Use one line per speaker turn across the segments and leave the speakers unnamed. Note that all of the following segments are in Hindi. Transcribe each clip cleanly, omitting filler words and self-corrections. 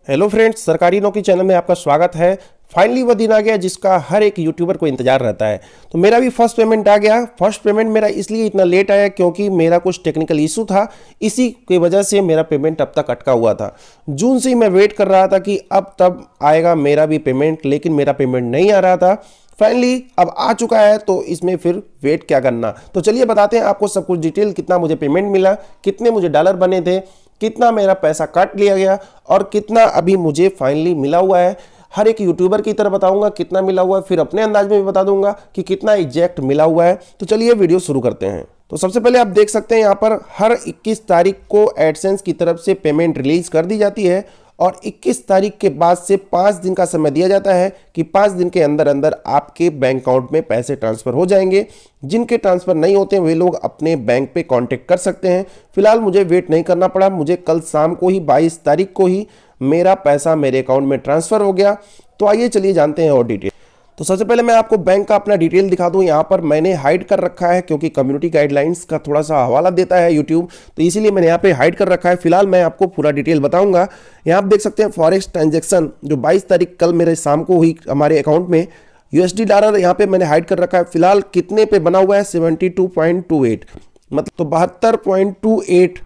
हेलो फ्रेंड्स, सरकारी नौकरी चैनल में आपका स्वागत है। फाइनली वो दिन आ गया जिसका हर एक यूट्यूबर को इंतजार रहता है। तो मेरा भी फर्स्ट पेमेंट आ गया। फर्स्ट पेमेंट मेरा इसलिए इतना लेट आया क्योंकि मेरा कुछ टेक्निकल इशू था, इसी की वजह से मेरा पेमेंट अब तक अटका हुआ था। जून से ही मैं वेट कर रहा था कि अब तब आएगा मेरा भी पेमेंट, लेकिन मेरा पेमेंट नहीं आ रहा था। फाइनली अब आ चुका है, तो इसमें फिर वेट क्या करना। तो चलिए बताते हैं आपको सब कुछ डिटेल, कितना मुझे पेमेंट मिला, कितने मुझे डॉलर बने थे, कितना मेरा पैसा काट लिया गया और कितना अभी मुझे फाइनली मिला हुआ है। हर एक यूट्यूबर की तरह बताऊंगा कितना मिला हुआ है, फिर अपने अंदाज में भी बता दूंगा कि कितना एग्जैक्ट मिला हुआ है। तो चलिए वीडियो शुरू करते हैं। तो सबसे पहले आप देख सकते हैं यहाँ पर हर 21 तारीख को एडसेंस की तरफ से पेमेंट रिलीज कर दी जाती है और 21 तारीख के बाद से 5 दिन का समय दिया जाता है कि 5 दिन के अंदर अंदर आपके बैंक अकाउंट में पैसे ट्रांसफ़र हो जाएंगे। जिनके ट्रांसफ़र नहीं होते हैं वे लोग अपने बैंक पे कांटेक्ट कर सकते हैं। फिलहाल मुझे वेट नहीं करना पड़ा, मुझे कल शाम को ही 22 तारीख को ही मेरा पैसा मेरे अकाउंट में ट्रांसफ़र हो गया। तो आइए चलिए जानते हैं और डिटेल। तो सबसे पहले मैं आपको बैंक का अपना डिटेल दिखा दूं। यहाँ पर मैंने हाइड कर रखा है क्योंकि कम्युनिटी गाइडलाइंस का थोड़ा सा हवाला देता है यूट्यूब, तो इसीलिए मैंने यहाँ पे हाइड कर रखा है। फिलहाल मैं आपको पूरा डिटेल बताऊंगा। यहाँ आप देख सकते हैं फॉरेक्स ट्रांजेक्शन जो 22 तारीख कल मेरे शाम को हुई हमारे अकाउंट में, यूएसडी डॉलर यहाँ पे मैंने हाइड कर रखा है। फिलहाल कितने पे बना हुआ है 72.28, मतलब तो 72.28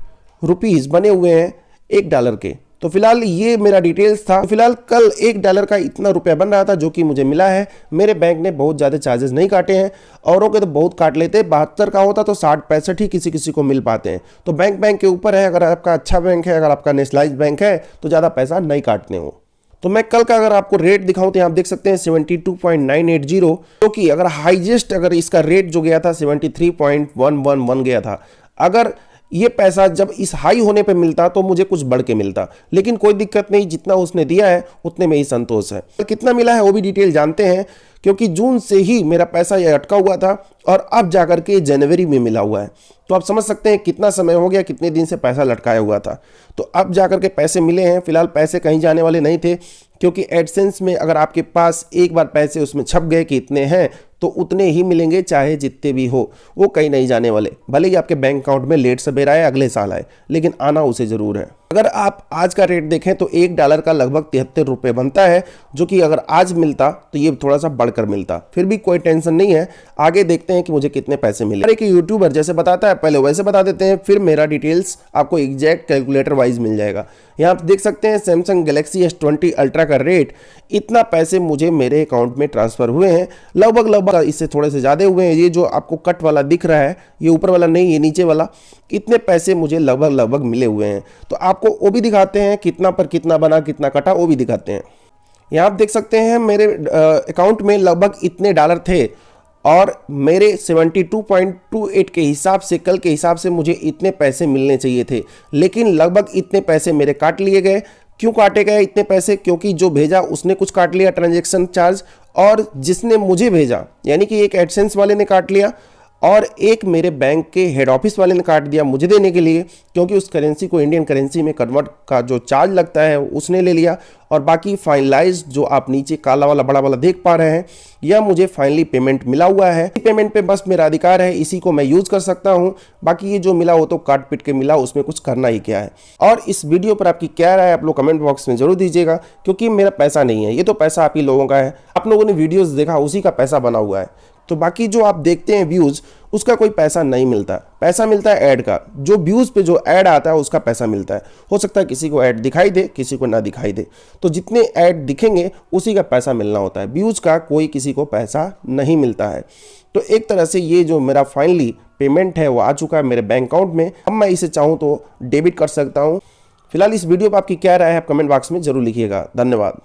रुपीज़ बने हुए हैं $1 के। तो फिलहाल ये मेरा डिटेल्स था। फिलहाल कल $1 का इतना रुपया बन रहा था जो कि मुझे मिला है। मेरे बैंक ने बहुत ज़्यादा चार्जेस नहीं काटे हैं, औरों के तो बहुत काट लेते। 72 का होता तो 60-65 ही किसी किसी को मिल पाते हैं। तो बैंक के ऊपर है। अगर आपका अच्छा बैंक है, अगर आपका नेशनलाइज्ड बैंक है तो ज़्यादा पैसा नहीं काटने हो। तो मैं कल का अगर आपको रेट दिखाऊं तो यहाँ आप देख सकते हैं 72.980, जो कि अगर हाईएस्ट अगर इसका रेट जो गया था 73.111 गया था। अगर ये पैसा जब इस हाई होने पे मिलता तो मुझे कुछ बढ़ के मिलता, लेकिन कोई दिक्कत नहीं, जितना उसने दिया है उतने में ही संतोष है। कितना मिला है वो भी डिटेल जानते हैं, क्योंकि जून से ही मेरा पैसा ये अटका हुआ था और अब जाकर के जनवरी में मिला हुआ है। तो आप समझ सकते हैं कितना समय हो गया, कितने दिन से पैसा लटकाया हुआ था। तो अब जाकर के पैसे मिले हैं। फिलहाल पैसे कहीं जाने वाले नहीं थे, क्योंकि एडसेंस में अगर आपके पास एक बार पैसे उसमें छप गए कि इतने हैं तो उतने ही मिलेंगे, चाहे जितने भी हो, वो कहीं नहीं जाने वाले। भले ही आपके बैंक अकाउंट में लेट सवेरा आए, अगले साल आए, लेकिन आना उसे ज़रूर है। अगर आप आज का रेट देखें तो $1 का लगभग 73 रुपये बनता है, जो कि अगर आज मिलता तो ये थोड़ा सा बढ़कर मिलता। फिर भी कोई टेंशन नहीं है, आगे देखते हैं कि मुझे कितने पैसे मिले। हर एक यूट्यूबर जैसे बताता है पहले वैसे बता देते हैं, फिर मेरा डिटेल्स आपको एग्जैक्ट कैलकुलेटर वाइज मिल जाएगा। यहाँ आप देख सकते हैं सैमसंग गैलेक्सी S20 अल्ट्रा का रेट, इतना पैसे मुझे मेरे अकाउंट में ट्रांसफ़र हुए हैं। लगभग इससे थोड़े से ज़्यादा हुए हैं। ये जो आपको कट वाला दिख रहा है, ये ऊपर वाला नहीं, ये नीचे वाला, इतने पैसे मुझे लगभग मिले हुए हैं। तो आपको वो भी दिखाते हैं कितना पर कितना बना, कितना कटा, वो भी दिखाते हैं। यहाँ आप देख सकते हैं मेरे अकाउंट में लगभग इतने डॉलर थे और मेरे 72.28 के हिसाब से, कल के हिसाब से मुझे इतने पैसे मिलने चाहिए थे, लेकिन लगभग इतने पैसे मेरे काट लिए गए। क्यों काटे गए इतने पैसे? क्योंकि जो भेजा उसने कुछ काट लिया ट्रांजैक्शन चार्ज, और जिसने मुझे भेजा यानी कि एक एडसेंस वाले ने काट लिया और एक मेरे बैंक के हेड ऑफिस वाले ने काट दिया मुझे देने के लिए, क्योंकि उस करेंसी को इंडियन करेंसी में कन्वर्ट का जो चार्ज लगता है उसने ले लिया। और बाकी फाइनलाइज जो आप नीचे काला वाला बड़ा वाला देख पा रहे हैं, यह मुझे फाइनली पेमेंट मिला हुआ है। पेमेंट पे बस मेरा अधिकार है, इसी को मैं यूज़ कर सकता हूं। बाकी ये जो मिला वो तो काट पीट के मिला, उसमें कुछ करना ही क्या है। और इस वीडियो पर आपकी क्या राय है आप लोग कमेंट बॉक्स में जरूर दीजिएगा, क्योंकि मेरा पैसा नहीं है, ये तो पैसा आप ही लोगों का है। आप लोगों ने वीडियोज़ देखा, उसी का पैसा बना हुआ है। तो बाकी जो आप देखते हैं व्यूज़, उसका कोई पैसा नहीं मिलता। पैसा मिलता है ऐड का, जो व्यूज़ पे जो ऐड आता है उसका पैसा मिलता है। हो सकता है किसी को ऐड दिखाई दे, किसी को ना दिखाई दे, तो जितने ऐड दिखेंगे उसी का पैसा मिलना होता है। व्यूज़ का कोई किसी को पैसा नहीं मिलता है। तो एक तरह से ये जो मेरा फाइनली पेमेंट है वो आ चुका है मेरे बैंक अकाउंट में। अब मैं इसे चाहूँ तो डेबिट कर सकता हूँ। फिलहाल इस वीडियो पर आपकी क्या राय है आप कमेंट बॉक्स में जरूर लिखिएगा। धन्यवाद।